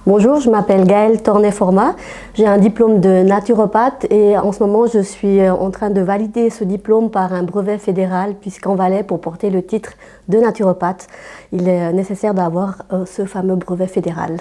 Bonjour, je m'appelle Gaëlle Tornet-Format. J'ai un diplôme de naturopathe et en ce moment je suis en train de valider ce diplôme par un brevet fédéral puisqu'en Valais, pour porter le titre de naturopathe, il est nécessaire d'avoir ce fameux brevet fédéral.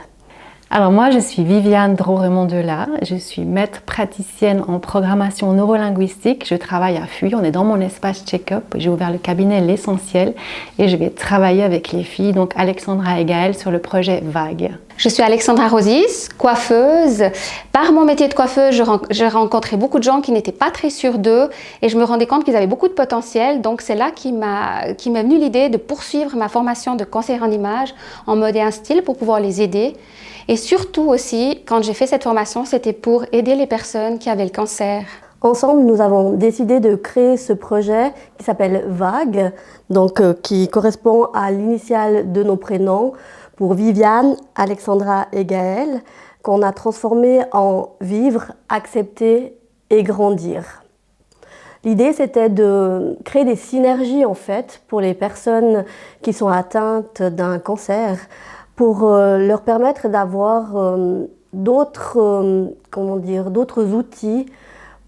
Alors moi, je suis Viviane Dro-Raymond-Delà, je suis maître praticienne en programmation neurolinguistique, je travaille à Fuy, on est dans mon espace check-up, j'ai ouvert le cabinet L'Essentiel et je vais travailler avec les filles, donc Alexandra et Gaëlle, sur le projet Vague. Je suis Alexandra Rosis, coiffeuse. Par mon métier de coiffeuse, j'ai rencontré beaucoup de gens qui n'étaient pas très sûrs d'eux et je me rendais compte qu'ils avaient beaucoup de potentiel. Donc c'est là qu'est venue l'idée de poursuivre ma formation de conseillère en image en mode et un style pour pouvoir les aider. Et surtout aussi, quand j'ai fait cette formation, c'était pour aider les personnes qui avaient le cancer. Ensemble, nous avons décidé de créer ce projet qui s'appelle Vague, donc qui correspond à l'initiale de nos prénoms pour Viviane, Alexandra et Gaëlle, qu'on a transformé en vivre, accepter et grandir. L'idée, c'était de créer des synergies en fait pour les personnes qui sont atteintes d'un cancer, pour leur permettre d'avoir d'autres outils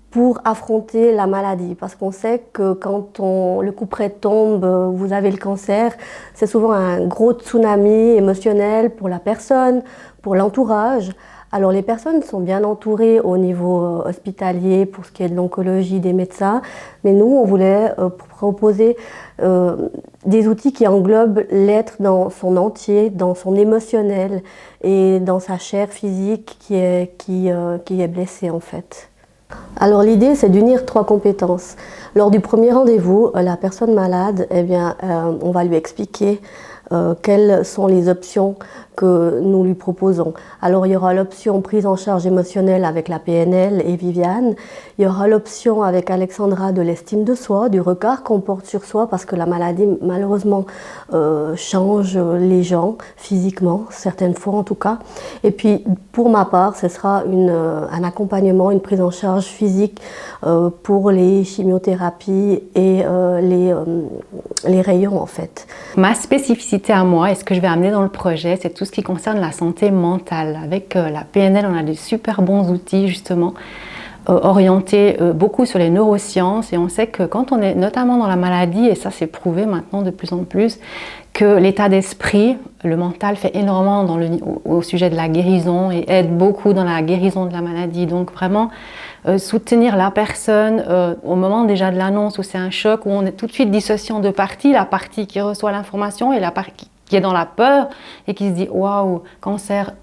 pour affronter la maladie. Parce qu'on sait que quand le couperet tombe, vous avez le cancer, c'est souvent un gros tsunami émotionnel pour la personne, pour l'entourage. Alors les personnes sont bien entourées au niveau hospitalier pour ce qui est de l'oncologie, des médecins, mais nous on voulait proposer des outils qui englobent l'être dans son entier, dans son émotionnel et dans sa chair physique qui est blessée en fait. Alors l'idée c'est d'unir 3 compétences. Lors du premier rendez-vous, la personne malade, on va lui expliquer quelles sont les options que nous lui proposons. Alors il y aura l'option prise en charge émotionnelle avec la PNL et Viviane, il y aura l'option avec Alexandra de l'estime de soi, du regard qu'on porte sur soi parce que la maladie malheureusement change les gens physiquement, certaines fois en tout cas. Et puis pour ma part, ce sera un accompagnement, une prise en charge physique pour les chimiothérapies et les rayons en fait. Ma spécificité à moi et ce que je vais amener dans le projet, c'est tout ce qui concerne la santé mentale. Avec la PNL, on a des super bons outils justement orientés beaucoup sur les neurosciences et on sait que quand on est notamment dans la maladie, et ça c'est prouvé maintenant de plus en plus, que l'état d'esprit, le mental fait énormément au sujet de la guérison et aide beaucoup dans la guérison de la maladie. Donc vraiment soutenir la personne au moment déjà de l'annonce où c'est un choc, où on est tout de suite dissocié en 2 parties, la partie qui reçoit l'information et la partie qui est dans la peur et qui se dit « waouh, cancer ».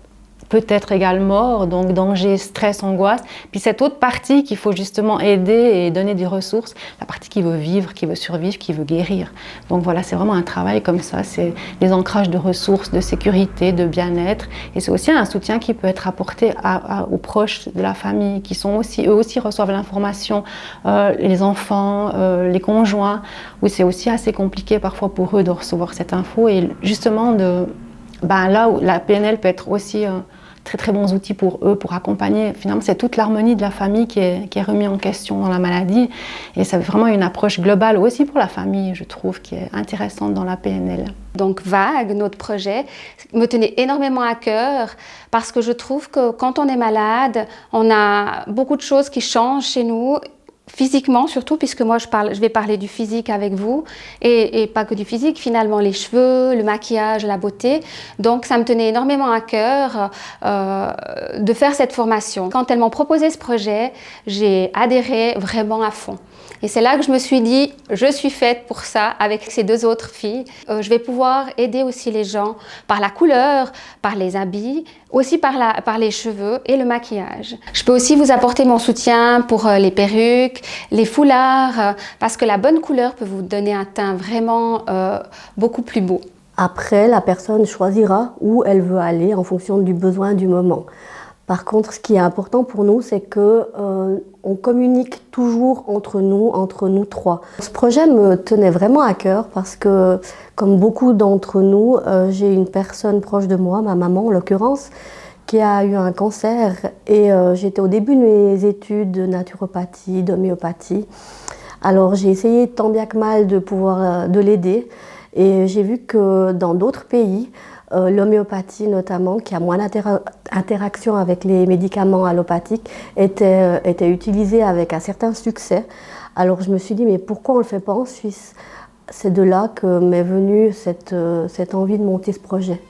Peut-être égale mort, donc danger, stress, angoisse. Puis cette autre partie qu'il faut justement aider et donner des ressources, la partie qui veut vivre, qui veut survivre, qui veut guérir. Donc voilà, c'est vraiment un travail comme ça, c'est des ancrages de ressources, de sécurité, de bien-être. Et c'est aussi un soutien qui peut être apporté aux proches de la famille, qui sont aussi, eux aussi reçoivent l'information, les enfants, les conjoints, où c'est aussi assez compliqué parfois pour eux de recevoir cette info. Et justement, là où la PNL peut être aussi très très bons outils pour eux, pour accompagner. Finalement, c'est toute l'harmonie de la famille qui est remise en question dans la maladie. Et c'est vraiment une approche globale aussi pour la famille, je trouve, qui est intéressante dans la PNL. Donc Vague, notre projet, me tenait énormément à cœur parce que je trouve que quand on est malade, on a beaucoup de choses qui changent chez nous. Physiquement surtout, puisque moi je vais parler du physique avec vous et pas que du physique, finalement les cheveux, le maquillage, la beauté. Donc ça me tenait énormément à cœur de faire cette formation. Quand elles m'ont proposé ce projet, j'ai adhéré vraiment à fond. Et c'est là que je me suis dit, je suis faite pour ça avec ces 2 autres filles. Je vais pouvoir aider aussi les gens par la couleur, par les habits, aussi par les cheveux et le maquillage. Je peux aussi vous apporter mon soutien pour les perruques, les foulards, parce que la bonne couleur peut vous donner un teint vraiment beaucoup plus beau. Après, la personne choisira où elle veut aller en fonction du besoin du moment. Par contre, ce qui est important pour nous, c'est que on communique toujours entre nous 3. Ce projet me tenait vraiment à cœur parce que, comme beaucoup d'entre nous, j'ai une personne proche de moi, ma maman en l'occurrence, qui a eu un cancer et j'étais au début de mes études de naturopathie, d'homéopathie. Alors j'ai essayé tant bien que mal de l'aider et j'ai vu que dans d'autres pays, l'homéopathie notamment, qui a moins d'interaction avec les médicaments allopathiques, était utilisée avec un certain succès. Alors je me suis dit, mais pourquoi on ne le fait pas en Suisse? C'est de là que m'est venue cette envie de monter ce projet.